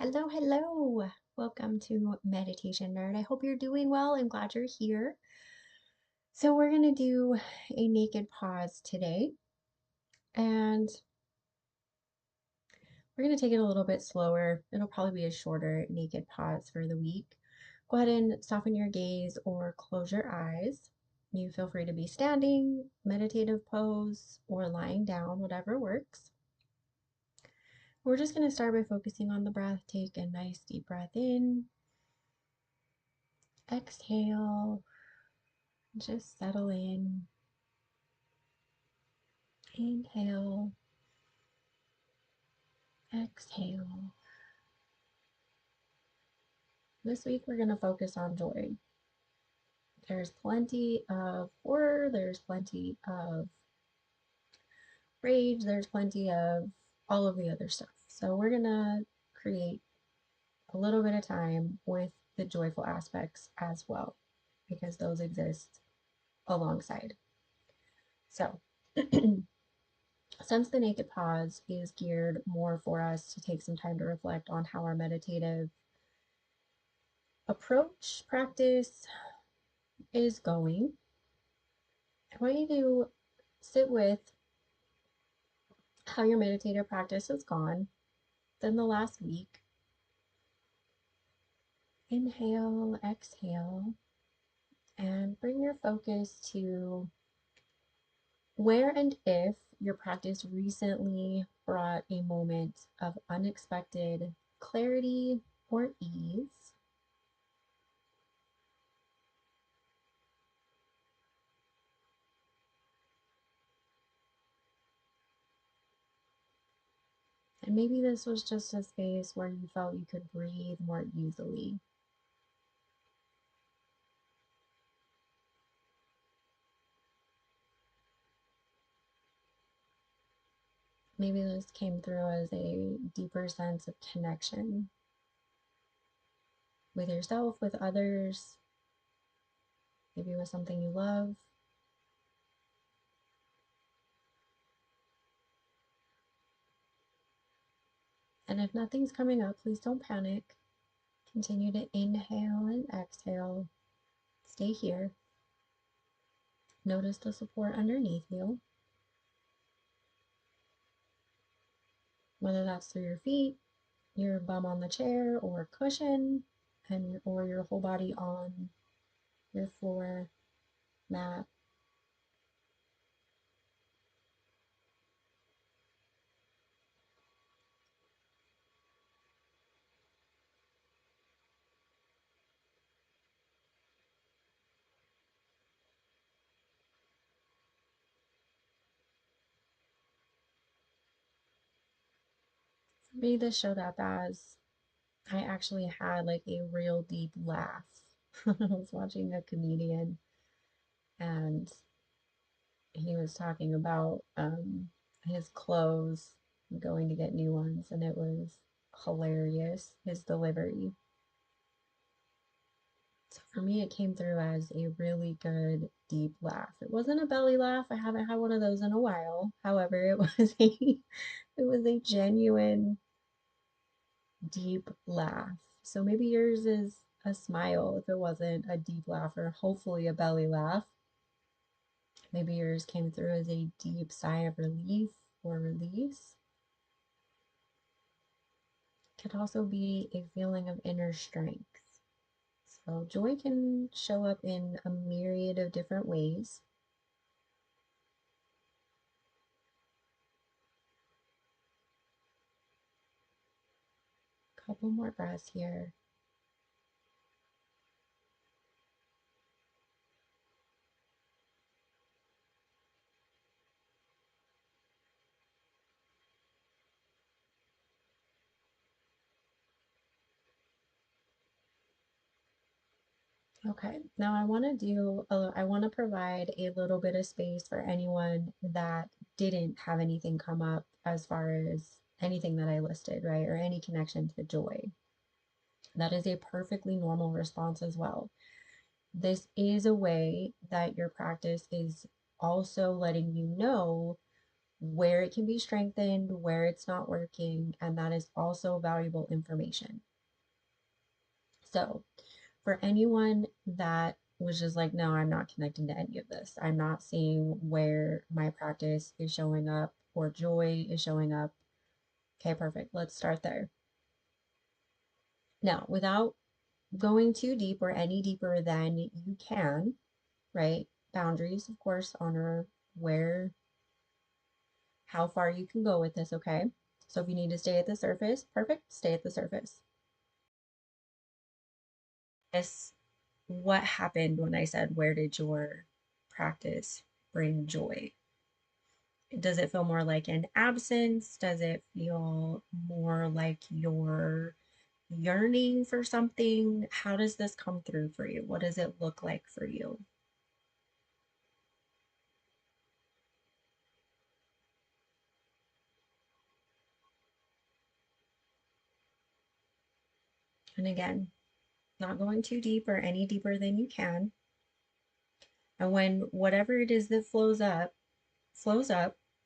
Hello, hello. Welcome to Meditation Nerd. I hope you're doing well. I'm glad you're here. So, we're going to do a naked pause today, and we're going to take it a little bit slower. It'll probably be a shorter naked pause for the week. Go ahead and soften your gaze or close your eyes. You feel free to be standing, meditative pose, or lying down, whatever works. We're just going to start by focusing on the breath. Take a nice deep breath in, exhale. Just settle in. Inhale, exhale. This week we're going to focus on joy. There's plenty of horror, there's plenty of rage, there's plenty of all of the other stuff. So we're going to create a little bit of time with the joyful aspects as well, because those exist alongside. So, since the naked pause is geared more for us to take some time to reflect on how our meditative approach, practice is going, I want you to sit with how your meditative practice has gone, then the last week. Inhale, exhale, and bring your focus to where and if your practice recently brought a moment of unexpected clarity or ease. And maybe this was just a space where you felt you could breathe more easily. Maybe this came through as a deeper sense of connection with yourself, with others, maybe with something you love. And if nothing's coming up, please don't panic. Continue to inhale and exhale. Stay here. Notice the support underneath you, whether that's through your feet, your bum on the chair or cushion, or your whole body on your floor, mat. For me, this showed up as I actually had like a real deep laugh. I was watching a comedian and he was talking about his clothes, going to get new ones, and it was hilarious, his delivery. So for me, it came through as a really good deep laugh. It wasn't a belly laugh. I haven't had one of those in a while. However, it was a genuine deep laugh. So maybe yours is a smile if it wasn't a deep laugh, or hopefully a belly laugh. Maybe yours came through as a deep sigh of relief or release. It could also be a feeling of inner strength. So joy can show up in a myriad of different ways. Couple more breaths here. Okay, now I want to provide a little bit of space for anyone that didn't have anything come up as far as anything that I listed, right? Or any connection to joy. That is a perfectly normal response as well. This is a way that your practice is also letting you know where it can be strengthened, where it's not working, and that is also valuable information. So, for anyone that was just like, no, I'm not connecting to any of this, I'm not seeing where my practice is showing up or joy is showing up. Okay, perfect. Let's start there. Now, without going too deep or any deeper than you can, right? Boundaries, of course, honor where, how far you can go with this, okay? So if you need to stay at the surface, perfect, stay at the surface. This, what happened when I said, where did your practice bring joy? Does it feel more like an absence? Does it feel more like you're yearning for something? How does this come through for you? What does it look like for you? And again, not going too deep or any deeper than you can. And when whatever it is that flows up,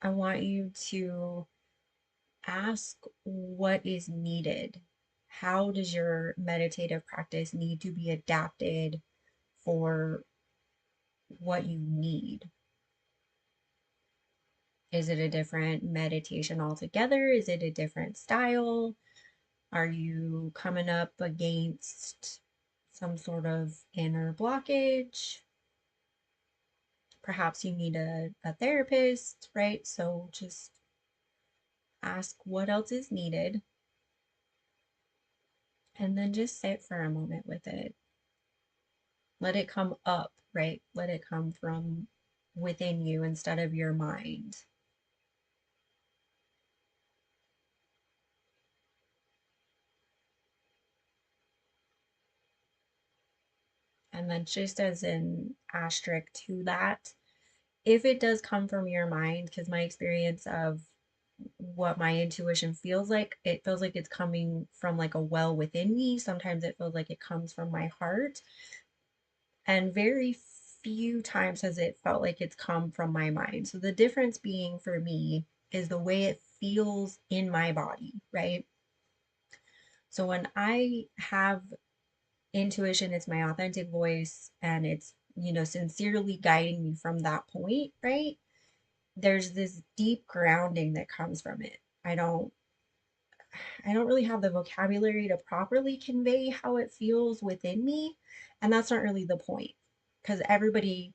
I want you to ask what is needed. How does your meditative practice need to be adapted for what you need? Is it a different meditation altogether? Is it a different style? Are you coming up against some sort of inner blockage? Perhaps you need a therapist, right? So just ask what else is needed and then just sit for a moment with it. Let it come up, right? Let it come from within you instead of your mind. And then, just as an asterisk to that, if it does come from your mind, because my experience of what my intuition feels like, it feels like it's coming from like a well within me. Sometimes it feels like it comes from my heart. And very few times has it felt like it's come from my mind. So the difference being for me is the way it feels in my body, right? So when I have intuition, it's my authentic voice and it's, sincerely guiding me from that point, right? There's this deep grounding that comes from it. I don't really have the vocabulary to properly convey how it feels within me, and that's not really the point because everybody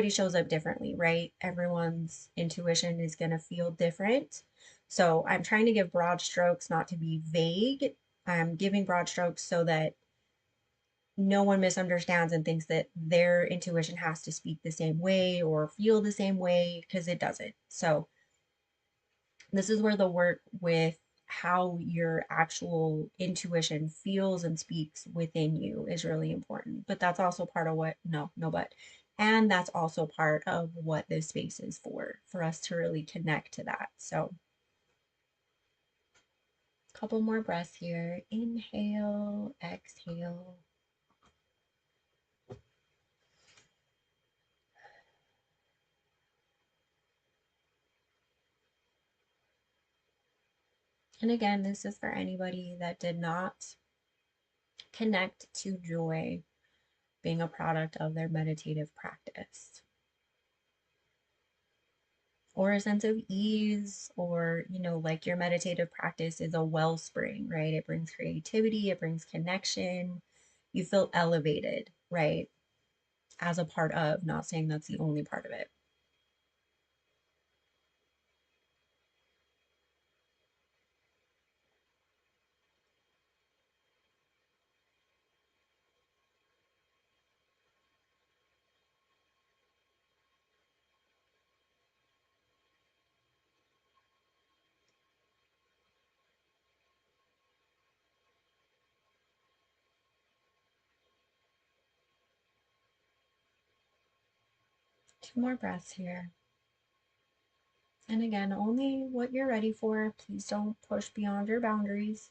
shows up differently, right? Everyone's intuition is going to feel different. So I'm trying to give broad strokes, not to be vague. I'm giving broad strokes so that no one misunderstands and thinks that their intuition has to speak the same way or feel the same way because it doesn't. So this is where the work with how your actual intuition feels and speaks within you is really important. But that's also part of what, no, but, and that's also part of what this space is for us to really connect to that. So, a couple more breaths here. Inhale, exhale. And again, this is for anybody that did not connect to joy being a product of their meditative practice, or a sense of ease, or, like your meditative practice is a wellspring, right? It brings creativity, it brings connection. You feel elevated, right? As a part of, not saying that's the only part of it. Two more breaths here. And again, only what you're ready for. Please don't push beyond your boundaries.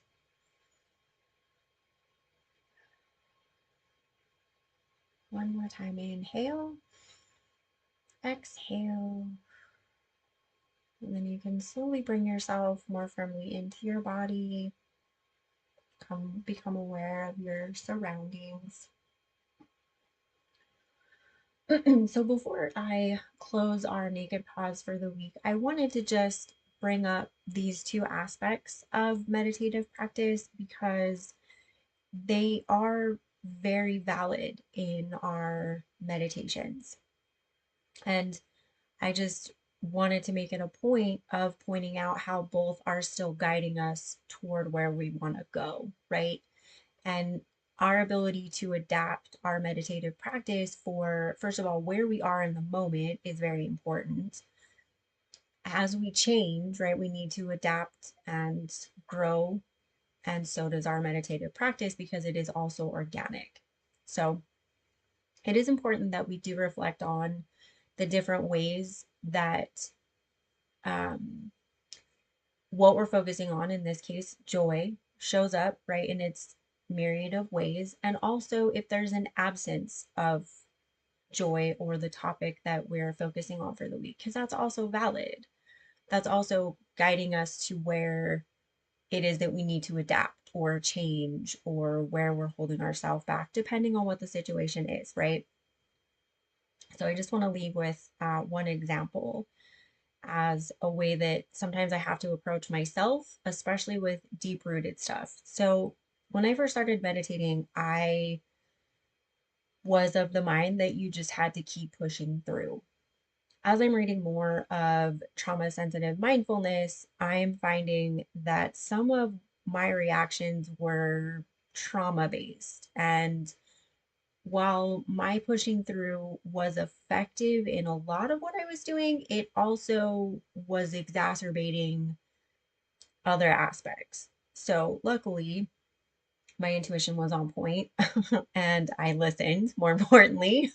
One more time. Inhale, exhale. And then you can slowly bring yourself more firmly into your body, become aware of your surroundings. So before I close our naked pause for the week, I wanted to just bring up these two aspects of meditative practice because they are very valid in our meditations. And I just wanted to make it a point of pointing out how both are still guiding us toward where we want to go, right? And our ability to adapt our meditative practice for, first of all, where we are in the moment is very important. As we change, right, we need to adapt and grow. And so does our meditative practice because it is also organic. So it is important that we do reflect on the different ways that um, what we're focusing on, in this case, joy, shows up, right, in its myriad of ways. And also, if there's an absence of joy or the topic that we're focusing on for the week, because that's also valid. That's also guiding us to where it is that we need to adapt or change or where we're holding ourselves back, depending on what the situation is, right? So I just want to leave with one example as a way that sometimes I have to approach myself, especially with deep rooted stuff. So when I first started meditating, I was of the mind that you just had to keep pushing through. As I'm reading more of trauma sensitive mindfulness, I'm finding that some of my reactions were trauma based. And while my pushing through was effective in a lot of what I was doing, it also was exacerbating other aspects. So, luckily, my intuition was on point and I listened, more importantly.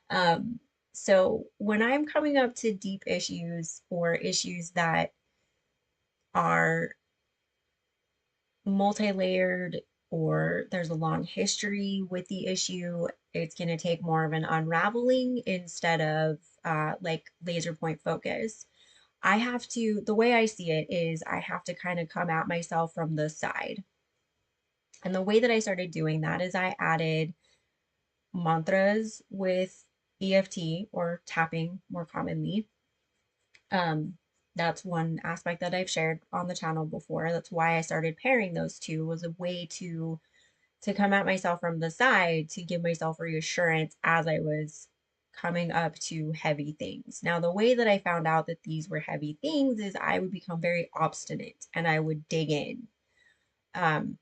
um, so, when I'm coming up to deep issues or issues that are multi-layered or there's a long history with the issue, it's going to take more of an unraveling instead of like laser point focus. I have to, the way I see it is I have to kind of come at myself from the side. And the way that I started doing that is I added mantras with EFT or tapping more commonly. Um, that's one aspect that I've shared on the channel before. That's why I started pairing those two, was a way to come at myself from the side to give myself reassurance as I was coming up to heavy things. Now, the way that I found out that these were heavy things is I would become very obstinate and I would dig in. Um,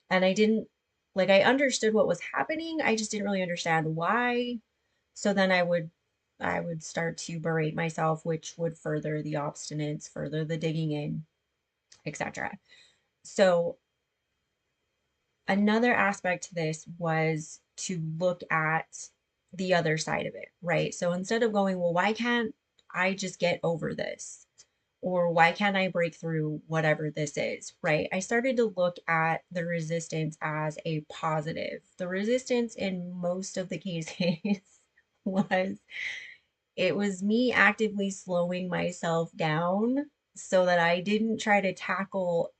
and I didn't like, I understood what was happening. I just didn't really understand why. So then I would start to berate myself, which would further the obstinance, further the digging in, etc. So another aspect to this was to look at the other side of it, right? So instead of going, well, why can't I just get over this? Or why can't I break through whatever this is, right? I started to look at the resistance as a positive. The resistance in most of the cases was it was me actively slowing myself down so that I didn't try to tackle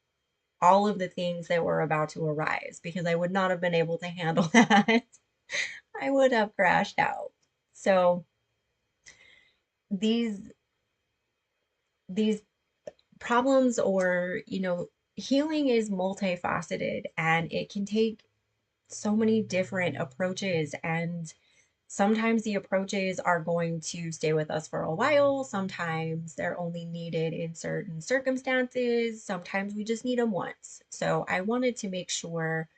all of the things that were about to arise because I would not have been able to handle that. I would have crashed out. So these these problems or, healing is multifaceted and it can take so many different approaches, and sometimes the approaches are going to stay with us for a while. Sometimes they're only needed in certain circumstances. Sometimes we just need them once. So I wanted to make sure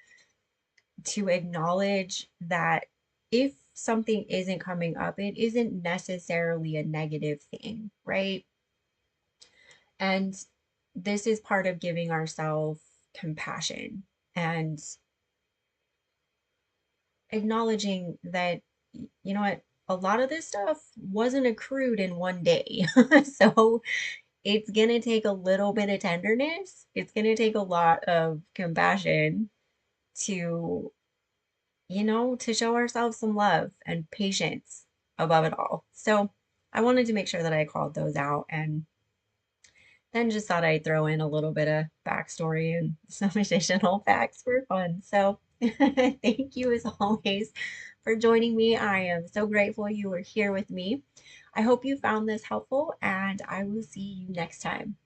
to acknowledge that if something isn't coming up, it isn't necessarily a negative thing, right? And this is part of giving ourselves compassion and acknowledging that, you know what, a lot of this stuff wasn't accrued in one day. So it's going to take a little bit of tenderness. It's going to take a lot of compassion to, to show ourselves some love and patience above it all. So I wanted to make sure that I called those out and and just thought I'd throw in a little bit of backstory and some additional facts for fun. So thank you as always for joining me. I am so grateful you were here with me. I hope you found this helpful, and I will see you next time.